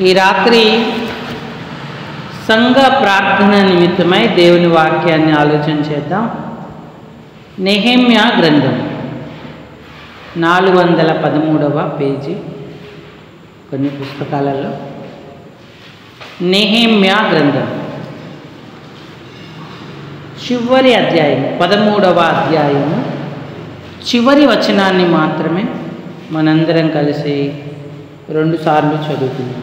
ఈ రాత్రి సంఘ ప్రార్థన నిమిత్తమై దేవుని వాక్యాన్ని ఆలోచన చేద్దాం. నెహెమ్యా గ్రంథం 413వ పేజీ కొన్ని పుస్తకాలలో. నెహెమ్యా గ్రంథం చివరి అధ్యాయం 13వ అధ్యాయము చివరి వచనాన్ని మాత్రమే మనందరం కలిసి 2 సార్లు చదువుతున్నాం.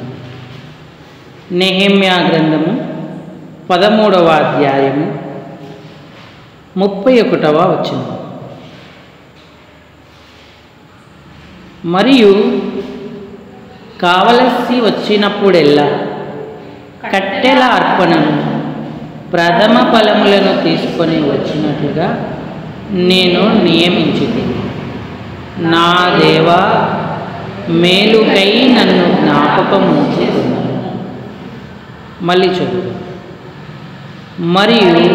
నెహెమ్యా గ్రంథము 13వ అధ్యాయము 31వ వచనం. మరియు కావలసి వచ్చినప్పుడెల్లా కట్టెల అర్పణను ప్రథమ ఫలములను తీసుకొని వచ్చినట్లుగా నేను నియమించితిని. నా దేవా, మేలుకై నన్ను జ్ఞాపకం ఉంచుకున్నాను. మళ్ళీ చదువు. మరియు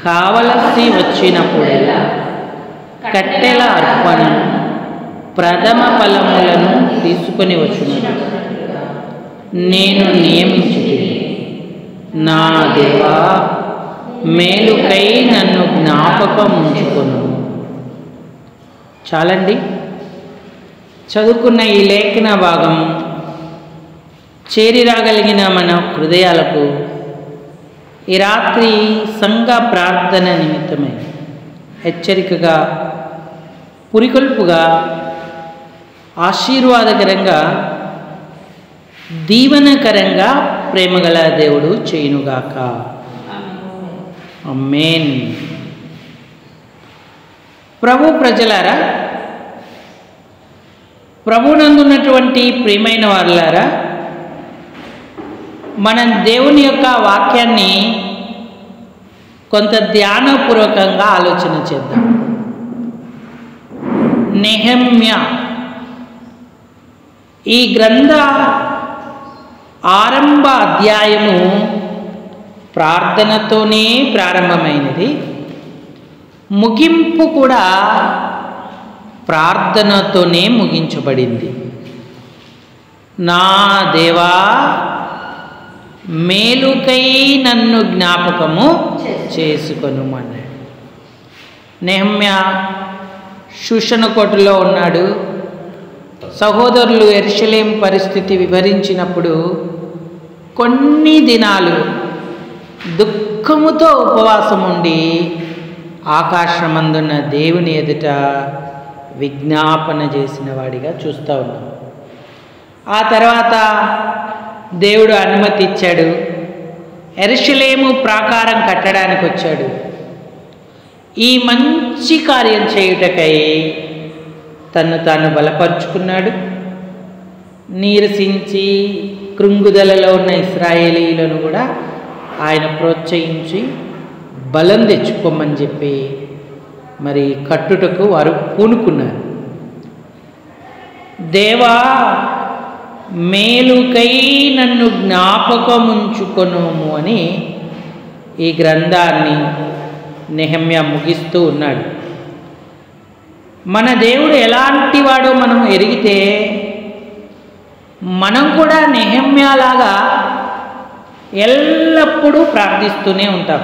కావలసి వచ్చినప్పుడెల్లా కట్టెల అర్పణను ప్రథమ ఫలములను తీసుకొని వచ్చినట్లుగా నేను నియమించితిని. నా దేవా, మేలుకై నన్ను జ్ఞాపకం ఉంచుకొను. చాలండి. చదువుకున్న ఈ లేఖన భాగం చేరి రాగలిగిన మన హృదయాలకు ఈ రాత్రి సంఘ ప్రార్థన నిమిత్తమై హెచ్చరికగా, పురికొల్పుగా, ఆశీర్వాదకరంగా, దీవెనకరంగా ప్రేమగల దేవుడు చేయునుగాక. ఆమేన్. ప్రభు ప్రజలారా, ప్రభునందున్నటువంటి ప్రియమైన వారులారా, మనం దేవుని యొక్క వాక్యాన్ని కొంత ధ్యానపూర్వకంగా ఆలోచన చేద్దాం. నెహెమ్యా ఈ గ్రంథ ఆరంభ అధ్యాయము ప్రార్థనతోనే ప్రారంభమైనది. ముగింపు కూడా ప్రార్థనతోనే ముగించబడింది. నా దేవా, మేలుకై నన్ను జ్ఞాపకము చేసుకొను అన్నాడు. నెహెమ్యా శూషణ కోటలో ఉన్నాడు. సహోదరులు యెరూషలేము పరిస్థితి వివరించినప్పుడు కొన్ని దినాలు దుఃఖముతో ఉపవాసం ఉండి ఆకాశమందున్న దేవుని ఎదుట విజ్ఞాపన చేసిన వాడిగా చూస్తూ ఉన్నాం. ఆ తర్వాత దేవుడు అనుమతి ఇచ్చాడు. యెరూషలేము ప్రాకారం కట్టడానికి వచ్చాడు. ఈ మంచి కార్యం చేయుటకై తను తాను బలపరుచుకున్నాడు. నీరసించి కృంగుదలలో ఉన్న ఇశ్రాయేలీలను కూడా ఆయన ప్రోత్సహించి బలం తెచ్చుకోమని చెప్పి మరి కట్టుటకు వారు పూనుకున్నారు. దేవా, మేలుకై నన్ను జ్ఞాపకముంచుకొనుము అని ఈ గ్రంథాన్ని నెహెమ్యా ముగిస్తూ ఉన్నాడు. మన దేవుడు ఎలాంటి వాడో మనం ఎరిగితే మనం కూడా నెహెమ్యాలాగా ఎల్లప్పుడూ ప్రార్థిస్తూనే ఉంటాం.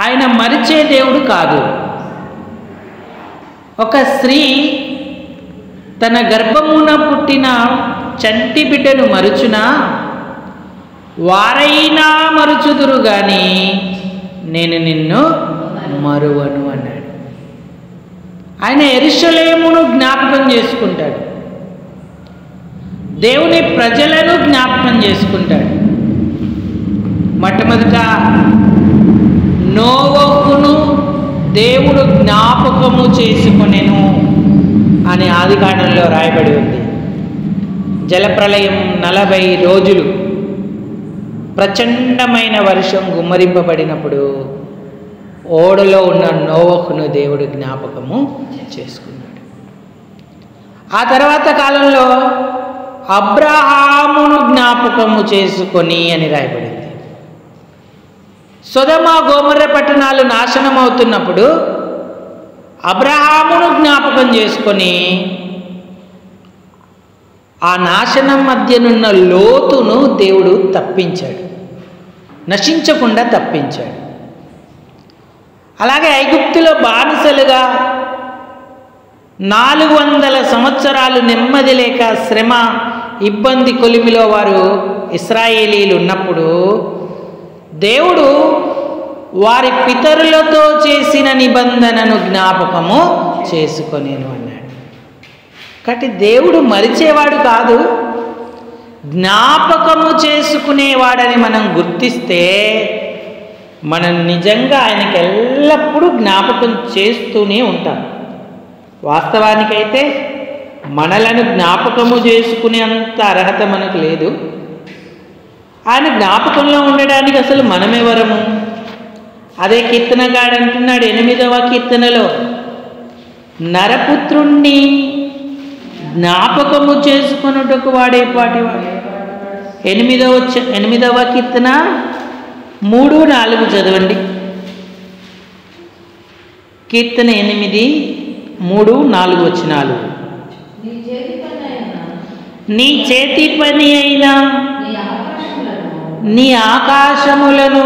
ఆయన మరిచే దేవుడు కాదు. ఒక స్త్రీ తన గర్భమున పుట్టిన చంటి బిడ్డను మరుచునా, వారైనా మరుచుదురు కానీ నేను నిన్ను మరువను అన్నాడు. ఆయన యెరూషలేమును జ్ఞాపకం చేసుకుంటాడు. దేవుని ప్రజలను జ్ఞాపకం చేసుకుంటాడు. మొట్టమొదట నోవహును దేవుడు జ్ఞాపకము చేసుకొనెను అని ఆదికాండంలో రాయబడి ఉంది. జలప్రలయం 40 రోజులు ప్రచండమైన వర్షం గుమ్మరింపబడినప్పుడు ఓడలో ఉన్న నోవహును దేవుడు జ్ఞాపకము చేసుకున్నాడు. ఆ తర్వాత కాలంలో అబ్రహామును జ్ఞాపకము చేసుకొని అని రాయబడింది. సొదొమ గొమొర్రా పట్టణాలు నాశనం అవుతున్నప్పుడు అబ్రహామును జ్ఞాపకం చేసుకొని ఆ నాశనం మధ్యనున్న లోతును దేవుడు తప్పించాడు, నశించకుండా తప్పించాడు. అలాగే ఐగుప్తులో బానిసలుగా 400 సంవత్సరాలు నెమ్మది లేక శ్రమ ఇబ్బంది కొలిమిలో వారు ఇశ్రాయేలీలు ఉన్నప్పుడు దేవుడు వారి పితరులతో చేసిన నిబంధనను జ్ఞాపకము చేసుకొనేను అన్నాడు. కాబట్టి దేవుడు మరిచేవాడు కాదు, జ్ఞాపకము చేసుకునేవాడని మనం గుర్తిస్తే మనం నిజంగా ఆయనకి ఎల్లప్పుడూ జ్ఞాపకం చేస్తూనే ఉంటాం. వాస్తవానికైతే మనలను జ్ఞాపకము చేసుకునే అంత అర్హత మనకు లేదు. ఆయన జ్ఞాపకంలో ఉండడానికి అసలు మనమెవరము? అదే కీర్తనగాడు అంటున్నాడు 8వ కీర్తనలో, నరపుత్రుణ్ణి జ్ఞాపకము చేసుకొనుటకు వాడేపాటివాడు. 8వ కీర్తన 3, 4 చదవండి. కీర్తన 8, 3, 4 వచనాలు. నీ చేతి పని అయినా నీ ఆకాశములను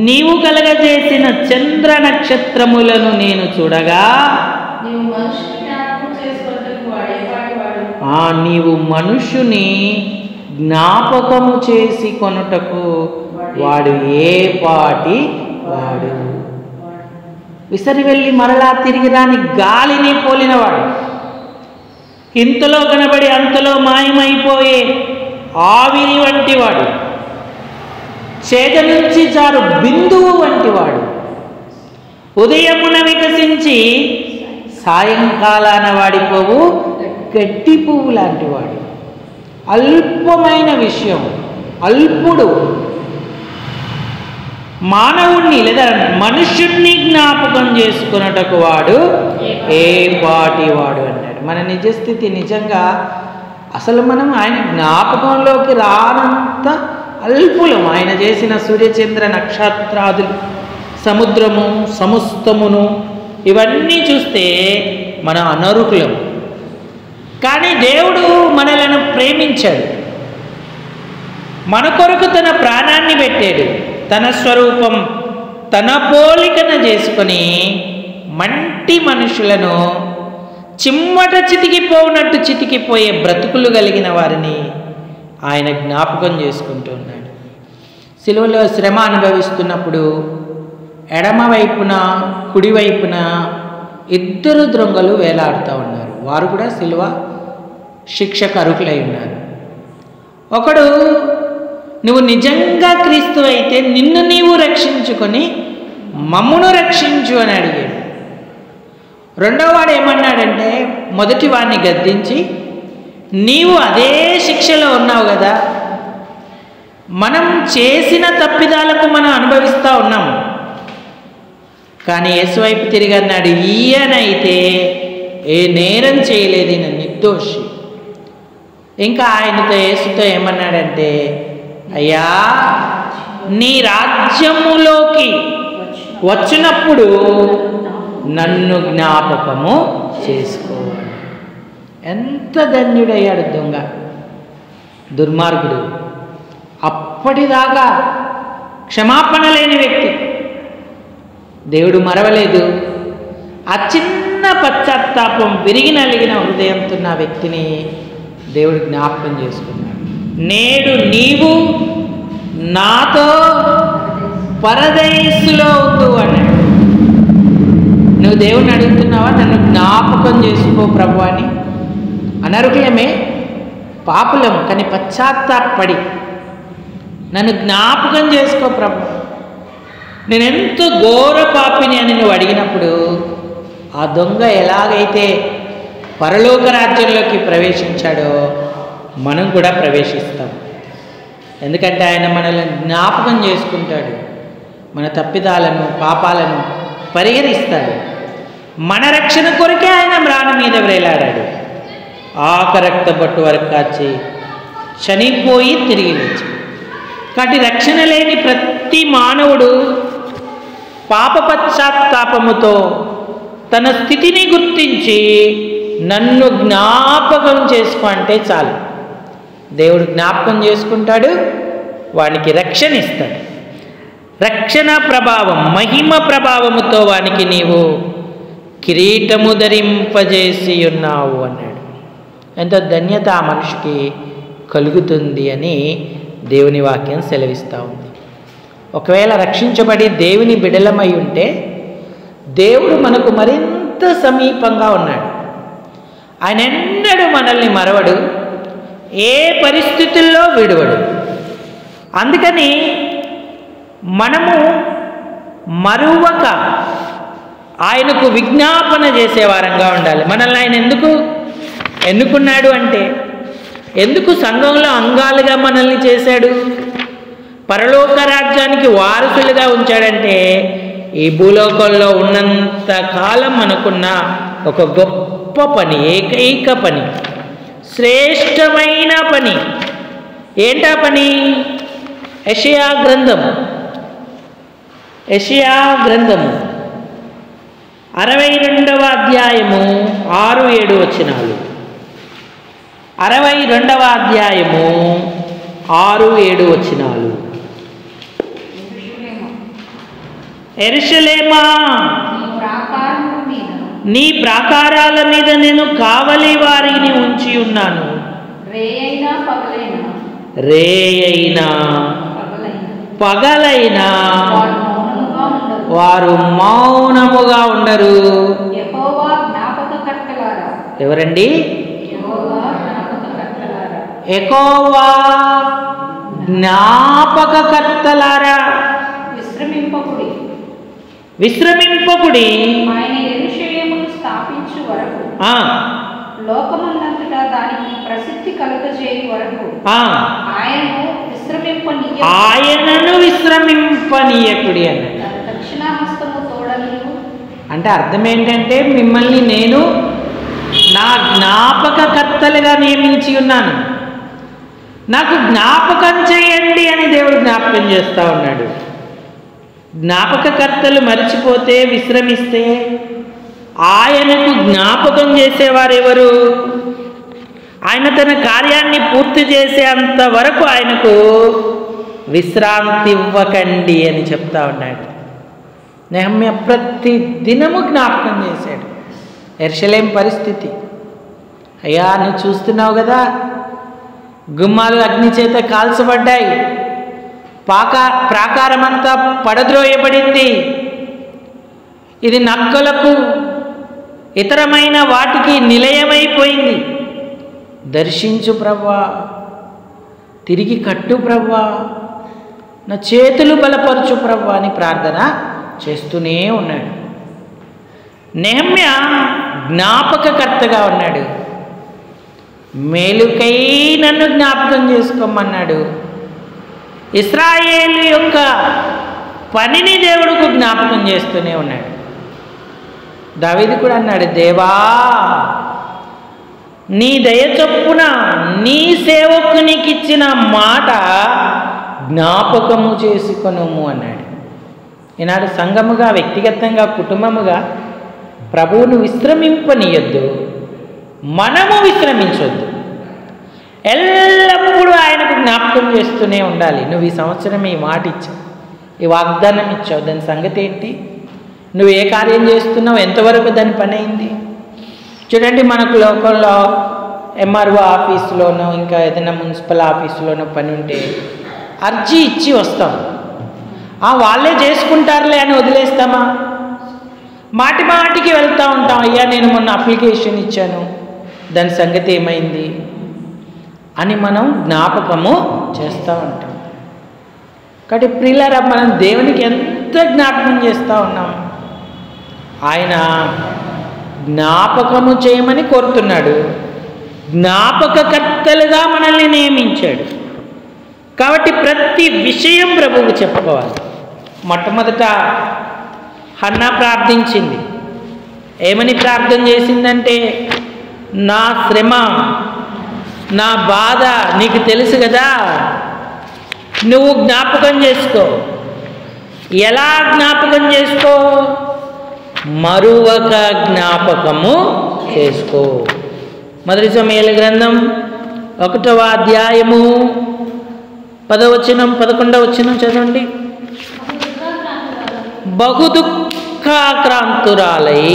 నీవు కలగజేసిన చంద్ర నక్షత్రములను నేను చూడగా నీవు మనుషుని జ్ఞాపకము చేసి కొనుటకు వాడు ఏ పాటి వాడు. విసరి వెళ్ళి మరలా తిరిగి రాని గాలిని పోలినవాడు, ఇంతలో కనబడి అంతలో మాయమైపోయే ఆవిరి వంటివాడు, చేత నుంచి జారు బిందువు వంటివాడు, ఉదయమున వికసించి సాయంకాలాన వాడిపోవు గడ్డి పువ్వు లాంటివాడు. అల్పమైన విషయం, అల్పుడు, మానవుణ్ణి లేదా మనుష్యుణ్ణి జ్ఞాపకం చేసుకున్నటకు వాడు ఏ పాటి వాడు అన్నాడు. మన నిజస్థితి నిజంగా అసలు మనం ఆయన జ్ఞాపకంలోకి రానంత అల్పులం. ఆయన చేసిన సూర్యచంద్ర నక్షత్రాదులు, సముద్రము, సమస్తమును ఇవన్నీ చూస్తే మన అనర్హులం. కానీ దేవుడు మనలను ప్రేమించాడు, మన కొరకు తన ప్రాణాన్ని పెట్టాడు. తన స్వరూపం తన పోలికన చేసుకొని మంటి మనుషులను చిమ్మట చితికిపోనట్టు చితికిపోయే బ్రతుకులు కలిగిన వారిని ఆయన జ్ఞాపకం చేసుకుంటూ ఉన్నాడు. సిలువలో శ్రమ అనుభవిస్తున్నప్పుడు ఎడమవైపున కుడివైపున 2 దొంగలు వేలాడుతూ ఉన్నారు. వారు కూడా సిలువ శిక్షకు అర్హులై ఉన్నారు. ఒకడు నువ్వు నిజంగా క్రీస్తు అయితే నిన్ను నీవు రక్షించుకొని మమ్మును రక్షించు అని అడిగాడు. రెండవ వాడు ఏమన్నాడంటే మొదటి వాడిని గద్దించి, నీవు అదే శిక్షలో ఉన్నావు కదా, మనం చేసిన తప్పిదాలకు మనం అనుభవిస్తూ ఉన్నాము, కానీ యేసు వైపు తిరిగి అన్నాడు, ఈయనైతే ఏ నేరం చేయలేదు, ఈయన నిర్దోషి. ఇంకా ఆయనతో యేసుతో ఏమన్నాడంటే, అయ్యా నీ రాజ్యములోకి వచ్చినప్పుడు నన్ను జ్ఞాపకము చేసుకో. ఎంత ధన్యుడయ్యాడు దొంగ, దుర్మార్గుడు, అప్పటిదాకా క్షమాపణ లేని వ్యక్తి. దేవుడు మరవలేదు. ఆ చిన్న పశ్చాత్తాపం విరిగి నలిగిన హృదయంతో ఉన్న వ్యక్తిని దేవుడు జ్ఞాపకం చేసుకున్నాడు. నేడు నీవు నాతో పరదేశులో ఉండు అన్నాడు. నువ్వు దేవుణ్ణి అడుగుతున్నావా, నన్ను జ్ఞాపకం చేసుకో ప్రభు అని? అనర్హులమే, పాపులం, కానీ పశ్చాత్తాపడి నన్ను జ్ఞాపకం చేసుకో ప్రభు, నేనెంతో ఘోర పాపిని అని నువ్వు అడిగినప్పుడు ఆ దొంగ ఎలాగైతే పరలోక రాజ్యంలోకి ప్రవేశించాడో మనం కూడా ప్రవేశిస్తాం. ఎందుకంటే ఆయన మనల్ని జ్ఞాపకం చేసుకుంటాడు, మన తప్పిదాలను పాపాలను పరిహరిస్తాడు. మన రక్షణ కొరకే ఆయన మ్రాణ మీద వేలాడాడు. ఆఖరక్త బొట్టు వరకు కాచి చనిపోయి తిరిగి లేచి. కాబట్టి రక్షణ లేని ప్రతి మానవుడు పాప పశ్చాత్తాపముతో తన స్థితిని గుర్తించి నన్ను జ్ఞాపకం చేసుకో అంటే చాలు. దేవుడు జ్ఞాపకం చేసుకుంటాడు, వానికి రక్షణ ఇస్తాడు. రక్షణ ప్రభావం, మహిమ ప్రభావముతో వానికి నీవు కిరీటము ధరింపజేసి ఉన్నావు అన్నాడు. ఎంత ధన్యత ఆ మనిషికి కలుగుతుంది అని దేవుని వాక్యం సెలవిస్తూ ఉంది. ఒకవేళ రక్షించబడి దేవుని బిడలమై ఉంటే దేవుడు మనకు మరింత సమీపంగా ఉన్నాడు. ఆయన ఎన్నడూ మనల్ని మరవడు, ఏ పరిస్థితుల్లో విడువడు. అందుకని మనము మరువక ఆయనకు విజ్ఞాపన చేసేవారంగా ఉండాలి. మనల్ని ఆయన ఎందుకు ఎన్నుకున్నాడు అంటే, ఎందుకు సంఘంలో అంగాలుగా మనల్ని చేశాడు, పరలోక రాజ్యానికి వారసులుగా ఉంచాడంటే, ఈ భూలోకంలో ఉన్నంత కాలం మనకున్న ఒక గొప్ప పని, ఏకైక పని, శ్రేష్టమైన పని. ఏంటా పని? యెషయా గ్రంథము 62వ అధ్యాయము 6-7 వచనాలు. 62వ అధ్యాయము 6-7 వచనాలు. యెరూషలేమా, నీ ప్రాకారాల మీద నేను కావలి వారిని ఉంచి ఉన్నాను. రేయైనా పగలైనా వారు మౌనముగా ఉండరు. ఎవరండి? యెహోవా జ్ఞాపకకర్తలారా విశ్రమింపకుడి. ఆయన యెరూషలేమును స్థాపించు వరకు, లోకమందంతటా దానికి ప్రసిద్ధి కలుగజేయు వరకు ఆయనను విశ్రమింపనీయకుడి అన్నాడు. దక్షిణాహస్తము తోడనియు అంటే అర్థం ఏంటంటే, మిమ్మల్ని నేను నా జ్ఞాపకకర్తలుగా నియమించి ఉన్నాను, నాకు జ్ఞాపకం చేయండి అని దేవుడు జ్ఞాపకం చేస్తూ ఉన్నాడు. జ్ఞాపకకర్తలు మరిచిపోతే, విశ్రమిస్తే ఆయనకు జ్ఞాపకం చేసేవారెవరు? ఆయన తన కార్యాన్ని పూర్తి చేసే అంతవరకు ఆయనకు విశ్రాంతి ఇవ్వకండి అని చెప్తా ఉన్నాడు. నెహమ్యా ప్రతి దినము జ్ఞాపకం చేశాడు యెరూషలేము పరిస్థితి. అయ్యా, నువ్వు చూస్తున్నావు కదా, గుమ్మాలు అగ్ని చేత కాల్చబడ్డాయి, ప్రాకారమంతా పడద్రోయబడింది, ఇది నక్కలకు ఇతరమైన వాటికి నిలయమైపోయింది. దర్శించు ప్రవ్వా, తిరిగి కట్టు ప్రవ్వా, నా చేతులు బలపరచు ప్రవ్వా అని ప్రార్థన చేస్తూనే ఉన్నాడు. నెహమ్యా జ్ఞాపకకర్తగా ఉన్నాడు. మేలుకై నన్ను జ్ఞాపకం చేసుకోమన్నాడు. ఇశ్రాయేలు యొక్క పనిని దేవుడుకు జ్ఞాపకం చేస్తూనే ఉన్నాడు. దావీదు కూడా అన్నాడు, దేవా నీ దయ చొప్పున నీ సేవకునికి ఇచ్చిన మాట జ్ఞాపకము చేసుకొనుము అన్నాడు. ఈనాడు సంఘముగా, వ్యక్తిగతంగా, కుటుంబముగా ప్రభువును విశ్రమింపనీయొద్దు, మనము విశ్రమించొద్దు. ఎల్లప్పుడూ ఆయనకు జ్ఞాపకం చేస్తూనే ఉండాలి. నువ్వు ఈ సంవత్సరం ఈ మాట ఇచ్చావు, ఈ వాగ్దానం ఇచ్చావు, దాని సంగతి ఏంటి? నువ్వు ఏ కార్యం చేస్తున్నావు? ఎంతవరకు దాని పని అయింది? చూడండి, మనకు లోకల్లో ఎంఆర్ఓ ఆఫీసులోనో ఇంకా ఏదైనా మున్సిపల్ ఆఫీసులోనో పని ఉంటే అర్జీ ఇచ్చి వస్తాం. వాళ్ళే చేసుకుంటారులే అని వదిలేస్తామా? మాటి మాటికి వెళ్తూ ఉంటాం, అయ్యా నేను మొన్న అప్లికేషన్ ఇచ్చాను, దాని సంగతి ఏమైంది అని మనం జ్ఞాపకము చేస్తూ ఉంటాం. కాబట్టి ప్రియులారా, మనం దేవునికి ఎంత జ్ఞాపకం చేస్తూ ఉన్నాం. ఆయన జ్ఞాపకము చేయమని కోరుతున్నాడు, జ్ఞాపకకర్తలుగా మనల్ని నియమించాడు. కాబట్టి ప్రతి విషయం ప్రభువుకు చెప్పుకోవాలి. మొట్టమొదట హన్నా ప్రార్థించింది. ఏమని ప్రార్థన చేసిందంటే, నా శ్రమ, నా బాధ నీకు తెలుసు కదా, నువ్వు జ్ఞాపకం చేసుకో. ఎలా జ్ఞాపకం చేసుకో? మరువక జ్ఞాపకము చేసుకో. మొదటి సమూయేలు గ్రంథం 1వ అధ్యాయము 10వ వచనం 11వ వచనం చదవండి. బహుదుఃఖాక్రాంతురాలై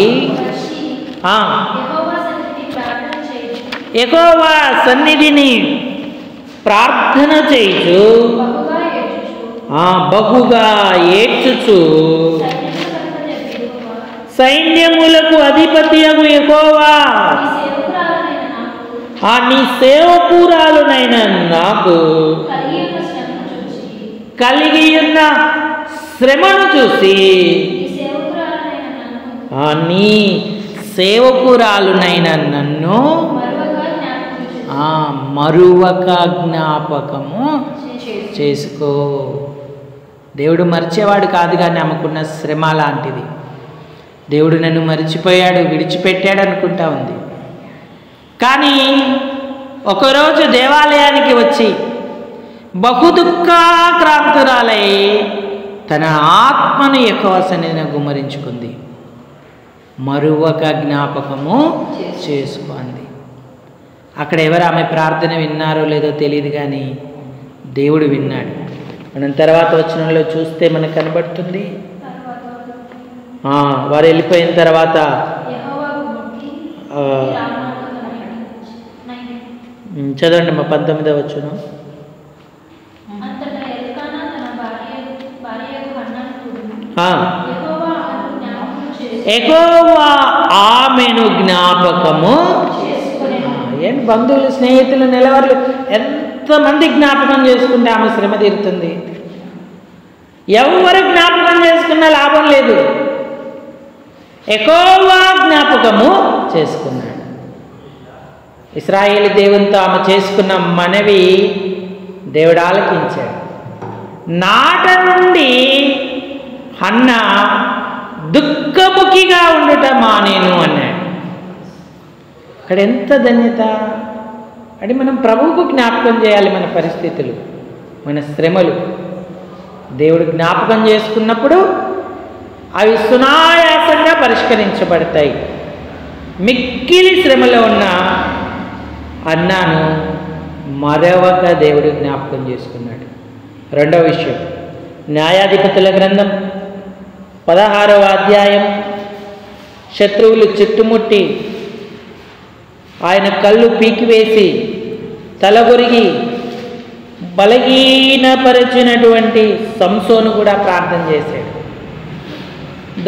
యెహోవా సన్నిధిని ప్రార్థన చేయుచు బహుగా ఏడ్చుచు సైన్యములకు అధిపతియగు యెహోవా, నీ సేవకురాలునైన నాకు కలిగి ఉన్న శ్రమను చూసి నీ సేవకురాలునైన నన్ను మరువక జ్ఞాపకము చేసుకో. దేవుడు మరిచేవాడు కాదు, కానీ నమ్మకున్న శ్రమ లాంటిది. దేవుడు నన్ను మరిచిపోయాడు, విడిచిపెట్టాడు అనుకుంటా ఉంది. కానీ ఒకరోజు దేవాలయానికి వచ్చి బహుదుఃఖాక్రాంతురాలై తన ఆత్మను యెహోవా సన్నిధిని గుమ్మరించుకుంది. మరువక జ్ఞాపకము చేసుకుంది. అక్కడ ఎవరు ఆమె ప్రార్థన విన్నారో లేదో తెలియదు, కానీ దేవుడు విన్నాడు. మనం తర్వాత వచనంలో చూస్తే మనకు కనబడుతుంది. వారు వెళ్ళిపోయిన తర్వాత చదవండి మా 19వ వచనం. యెహోవా ఆమెను జ్ఞాపకము. ఏంటి బంధువులు, స్నేహితులు, నిలవర్లు ఎంతమంది జ్ఞాపకం చేసుకుంటే ఆమె శ్రమ తీరుతుంది? ఎవరు జ్ఞాపకం చేసుకున్నా లాభం లేదు. యెహోవా జ్ఞాపకము చేసుకున్నాడు. ఇశ్రాయేలు దేవునితో ఆమె చేసుకున్న మనవి దేవుడు ఆలకించాడు. నాట నుండి హన్నా దుఃఖముఖిగా ఉండుట మానేను అన్నాడు. అక్కడ ఎంత ధన్యత! అంటే మనం ప్రభువుకు జ్ఞాపకం చేయాలి మన పరిస్థితులు, మన శ్రమలు. దేవుడు జ్ఞాపకం చేసుకున్నప్పుడు అవి సునాయాసంగా పరిష్కరించబడతాయి. మిక్కిలి శ్రమలో ఉన్న అన్నాను మరొక దేవుడు జ్ఞాపకం చేసుకున్నాడు. రెండవ విషయం, న్యాయాధిపతుల గ్రంథం 16వ అధ్యాయం. శత్రువులు చుట్టుముట్టి ఆయన కళ్ళు పీకివేసి తలగొరిగి బలహీనపరిచినటువంటి సంసోను కూడా ప్రార్థన చేశాడు.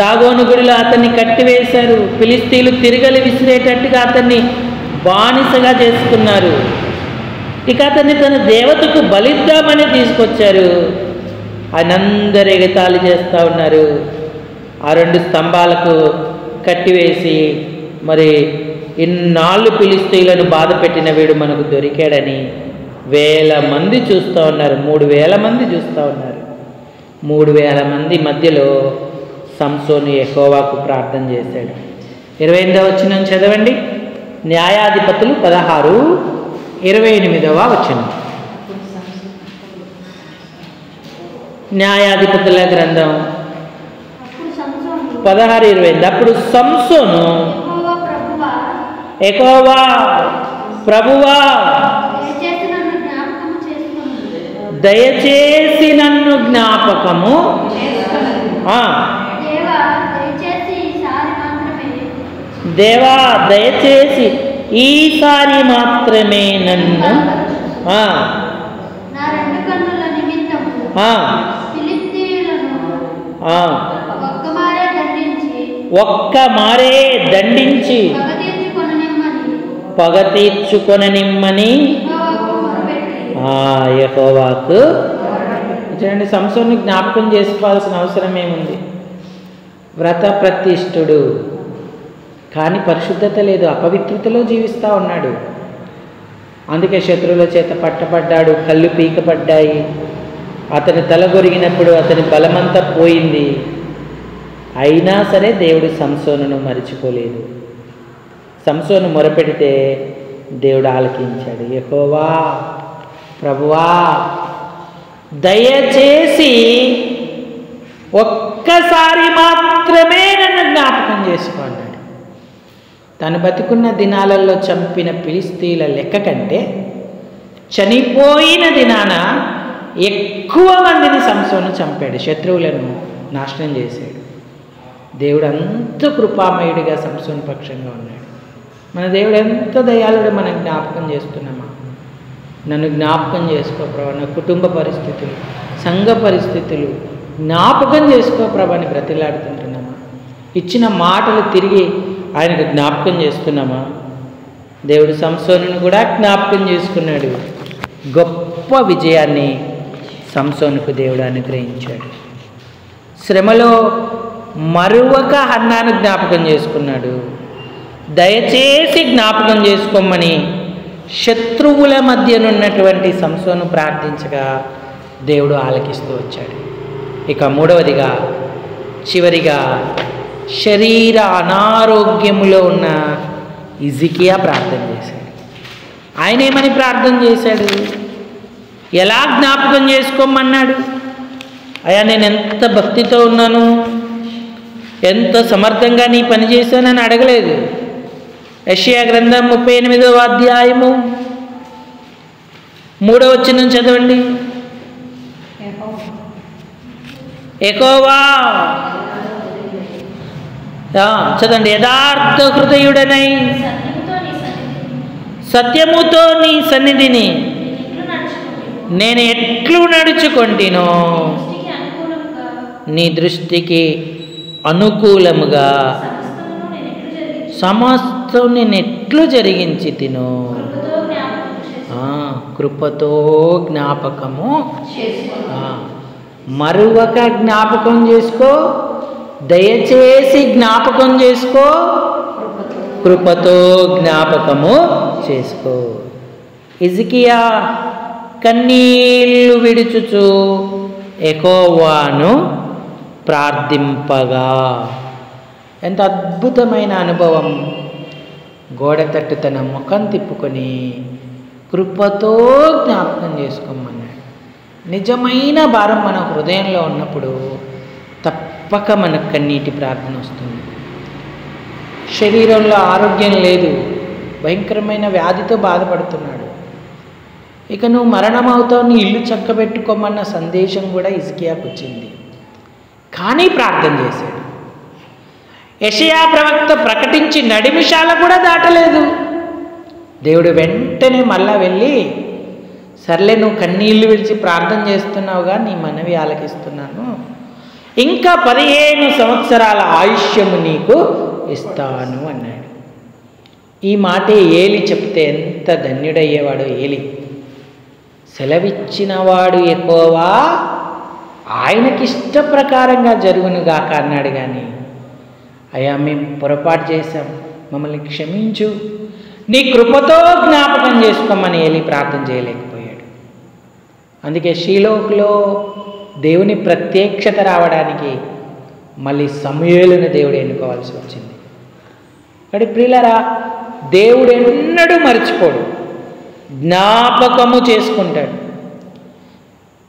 దాగోను గుడిలో అతన్ని కట్టివేశారు. ఫిలిస్తీన్లు తిరగలి విసిరేటట్టుగా అతన్ని బానిసగా చేసుకున్నారు. ఇక అతన్ని తన దేవతకు బలిద్దామని తీసుకొచ్చారు. ఆయనందరూ ఎగతాళి చేస్తూ ఉన్నారు. ఆ 2 స్తంభాలకు కట్టివేసి, మరి ఇన్నాళ్ళు ఫిలిస్తీన్లను బాధ పెట్టిన వీడు మనకు దొరికాడని వేల మంది చూస్తూ ఉన్నారు. 3000 మంది చూస్తూ ఉన్నారు. 3000 మంది మధ్యలో సంసోను యెహోవాకు ప్రార్థన చేశాడు. 28వ వచనం చదవండి. న్యాయాధిపతులు 16:28వ వచనం. న్యాయాధిపతుల గ్రంథం 16:28. అప్పుడు సంసోను యెహోవా ప్రభువా, దయచేసి నన్ను జ్ఞాపకము. దేవా దయచేసి ఈసారి మాత్రమే నన్ను ఒక్క మారే దండించి పగ తీర్చుకొననిమ్మని యెహోవాకు. చూడండి, సంసోన్ని జ్ఞాపకం చేసుకోవాల్సిన అవసరం ఏముంది? వ్రత ప్రతిష్ఠుడు, కానీ పరిశుద్ధత లేదు, అపవిత్రతలో జీవిస్తూ ఉన్నాడు. అందుకే శత్రువుల చేత పట్టబడ్డాడు, కళ్ళు పీకపడ్డాయి, అతని తల గొరిగినప్పుడు అతని బలమంతా పోయింది. అయినా సరే దేవుడు సంసోనును మరిచిపోలేదు. సంసోను మొరపెడితే దేవుడు ఆలకించాడు. యెహోవా ప్రభువా, దయచేసి ఒక్కసారి మాత్రమే నన్ను జ్ఞాపకం చేసుకో అన్నాడు. తను బతికున్న దినాలలో చంపిన ఫిలిస్తీన్ల లెక్క కంటే చనిపోయిన దినాన ఎక్కువ మందిని సంసోను చంపాడు, శత్రువులను నాశనం చేశాడు. దేవుడు అంత కృపామయుడిగా సంసోను పక్షంగా ఉన్నాడు. మన దేవుడు ఎంత దయాళుడు మనం జ్ఞాపకం చేస్తున్నామా? నన్ను జ్ఞాపకం చేసుకో ప్రభా, నా కుటుంబ పరిస్థితులు, సంఘ పరిస్థితులు జ్ఞాపకం చేసుకో ప్రభా అని బ్రతిలాడుతుంటున్నామా? ఇచ్చిన మాటలు తిరిగి ఆయనకు జ్ఞాపకం చేస్తున్నామా? దేవుడు సంసోనును కూడా జ్ఞాపకం చేసుకున్నాడు. గొప్ప విజయాన్ని సంసోనుకు దేవుడు అనుగ్రహించాడు. శ్రమలో మరువక హన్నాను జ్ఞాపకం చేసుకున్నాడు. దయచేసి జ్ఞాపకం చేసుకోమని శత్రువుల మధ్యనున్నటువంటి సంసోను ప్రార్థించగా దేవుడు ఆలకిస్తూ వచ్చాడు. ఇక మూడవదిగా చివరిగా శరీర అనారోగ్యములో ఉన్న హిజ్కియా ప్రార్థన చేశాడు. ఆయన ఏమని ప్రార్థన చేశాడు? ఎలా జ్ఞాపకం చేసుకోమన్నాడు? అయ్యా నేను ఎంత భక్తితో ఉన్నాను, ఎంత సమర్థంగా నీ పని చేశానని అడగలేదు. యెషయా గ్రంథం 38వ అధ్యాయము 3వ వచనం చదవండి. యెహోవా చదవండి. యథార్థ హృదయుడనై సత్యముతో నీ సన్నిధిని నేను ఎట్లు నడుచుకొంటినో నీ దృష్టికి అనుకూలముగా సమస్తం నేను ఎట్లు జరిగించి తినో కృపతో జ్ఞాపకము మరువక జ్ఞాపకం చేసుకో, దయచేసి జ్ఞాపకం చేసుకో, కృపతో జ్ఞాపకము చేసుకో. హిజ్కియా కన్నీళ్లు విడుచుచు యెహోవాను ప్రార్థింపగా. ఎంత అద్భుతమైన అనుభవం! గోడ తట్టు తన ముఖం తిప్పుకొని కృపతో జ్ఞాపకం చేసుకోమన్నాడు. నిజమైన భారం మన హృదయంలో ఉన్నప్పుడు తప్పక మనకు కన్నీటి ప్రార్థన వస్తుంది. శరీరంలో ఆరోగ్యం లేదు, భయంకరమైన వ్యాధితో బాధపడుతున్నాడు. ఇక నువ్వు మరణం అవుతావు, నీ ఇల్లు చక్కబెట్టుకోమన్న సందేశం కూడా హిజ్కియాకు వచ్చింది. కానీ ప్రార్థన చేశాడు. యెషయా ప్రవక్త ప్రకటించి నడిమిషాల కూడా దాటలేదు. దేవుడు వెంటనే మళ్ళా వెళ్ళి, సర్లే నువ్వు కన్నీళ్లు విడిచి ప్రార్థన చేస్తున్నావుగా, నీ మనవి ఆలకిస్తున్నాను, ఇంకా 15 సంవత్సరాల ఆయుష్యము నీకు ఇస్తాను అన్నాడు. ఈ మాటే ఏలి చెప్తే ఎంత ధన్యుడయ్యేవాడో ఏలి. సెలవిచ్చినవాడు యెహోవా, ఆయనకి ఇష్ట ప్రకారంగా జరుగునుగాక అన్నాడు. కానీ అయ్యా మేము పొరపాటు చేశాం, మమ్మల్ని క్షమించు, నీ కృపతో జ్ఞాపకం చేసుకోమని ఏలి ప్రార్థన చేయలేకపోయాడు. అందుకే షీలోకులో దేవుని ప్రత్యక్షత రావడానికి మళ్ళీ సమూయేలును దేవుడు ఎన్నుకోవాల్సి వచ్చింది. కాబట్టి ప్రియులారా, దేవుడు ఎన్నడూ మర్చిపోడు, జ్ఞాపకము చేసుకుంటాడు.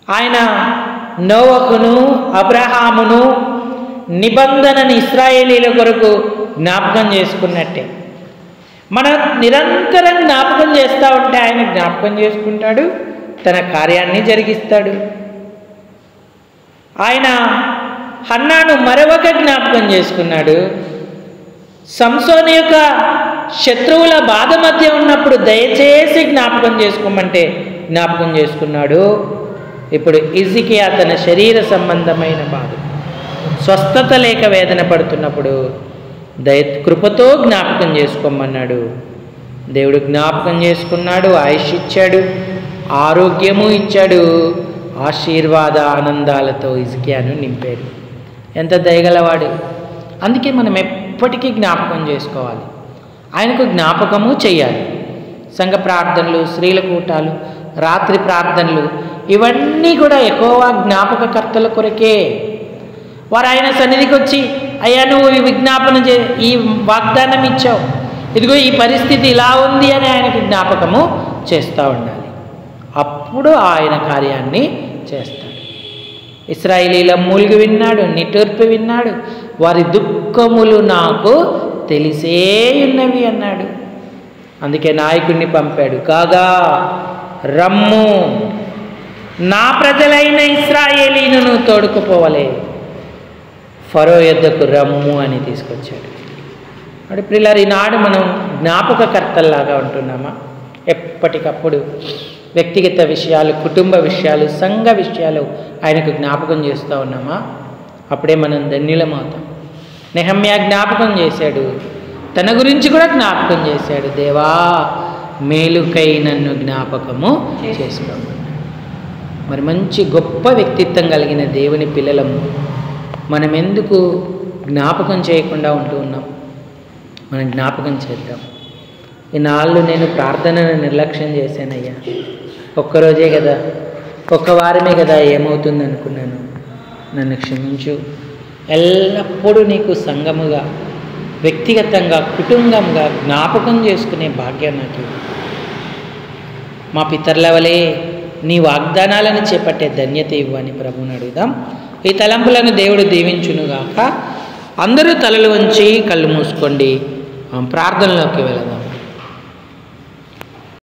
ఆయన నోవహును అబ్రహామును నిబంధనని ఇశ్రాయేలీల కొరకు జ్ఞాపకం చేసుకున్నట్టే మనం నిరంతరం జ్ఞాపకం చేస్తూ ఉంటే ఆయన జ్ఞాపకం చేసుకుంటాడు, తన కార్యాన్ని జరిగిస్తాడు. ఆయన హన్నాను మరొక జ్ఞాపకం చేసుకున్నాడు. సంసోను యొక్క శత్రువుల బాధ మధ్య ఉన్నప్పుడు దయచేసి జ్ఞాపకం చేసుకోమంటే జ్ఞాపకం చేసుకున్నాడు. ఇప్పుడు హిజ్కియా తన శరీర సంబంధమైన బాధ, స్వస్థత లేక వేదన పడుతున్నప్పుడు కృపతో జ్ఞాపకం చేసుకోమన్నాడు. దేవుడు జ్ఞాపకం చేసుకున్నాడు, ఆయుష్ ఇచ్చాడు, ఆరోగ్యము ఇచ్చాడు, ఆశీర్వాద ఆనందాలతో హిజ్కియాను నింపాడు. ఎంత దయగలవాడు! అందుకే మనం ఎప్పటికీ జ్ఞాపకం చేసుకోవాలి, ఆయనకు జ్ఞాపకము చేయాలి. సంఘ ప్రార్థనలు, స్త్రీల కూటాలు, రాత్రి ప్రార్థనలు ఇవన్నీ కూడా యెహోవా జ్ఞాపకకర్తల కొరకే. వారు ఆయన సన్నిధికి వచ్చి, అయ్యా నువ్వు ఈ విజ్ఞాపన ఈ వాగ్దానం ఇచ్చావు, ఇదిగో ఈ పరిస్థితి ఇలా ఉంది అని ఆయనకి జ్ఞాపకము చేస్తూ ఉండాలి. అప్పుడు ఆయన కార్యాన్ని చేస్తాడు. ఇశ్రాయేలీల మూలుగు విన్నాడు, నిట్టూర్పు విన్నాడు, వారి దుఃఖములు నాకు తెలిసే ఉన్నవి అన్నాడు. అందుకే నాయకుడిని పంపాడు. కాగా రమ్ము, నా ప్రజలైన ఇశ్రాయేలీయులను తోడుకుపోవలే, ఫరో యొద్దకు రమ్ము అని తీసుకొచ్చాడు. అంటే పిల్లలు, ఈనాడు మనం జ్ఞాపకకర్తల్లాగా ఉంటున్నామా? ఎప్పటికప్పుడు వ్యక్తిగత విషయాలు, కుటుంబ విషయాలు, సంఘ విషయాలు ఆయనకు జ్ఞాపకం చేస్తూ ఉన్నామా? అప్పుడే మనం ధన్యులమవుతాం. నెహమ్యా జ్ఞాపకం చేశాడు, తన గురించి కూడా జ్ఞాపకం చేశాడు. దేవా, మేలుకై నన్ను జ్ఞాపకము చేసుకోమన్నాడు. మరి మంచి గొప్ప వ్యక్తిత్వం కలిగిన దేవుని పిల్లలము మనం ఎందుకు జ్ఞాపకం చేయకుండా ఉంటూ ఉన్నాం? మనం జ్ఞాపకం చేద్దాం. ఈనాళ్ళు నేను ప్రార్థనను నిర్లక్ష్యం చేశానయ్యా, ఒక్కరోజే కదా, ఒక్క వారమే కదా, ఏమవుతుంది అనుకున్నాను, నన్ను క్షమించు. ఎల్లప్పుడూ నీకు సంఘముగా, వ్యక్తిగతంగా, కుటుంబంగా జ్ఞాపకం చేసుకునే భాగ్యం నాకు. మా పితరుల వలె నీ వాగ్దానాలను చేపట్టే ధన్యత ఇవ్వని ప్రభువుని అడుగుదాం. ఈ తలంపులను దేవుడు దీవించునుగాక. అందరూ తలలు వంచి కళ్ళు మూసుకోండి, ప్రార్థనలోకి వెళదాం.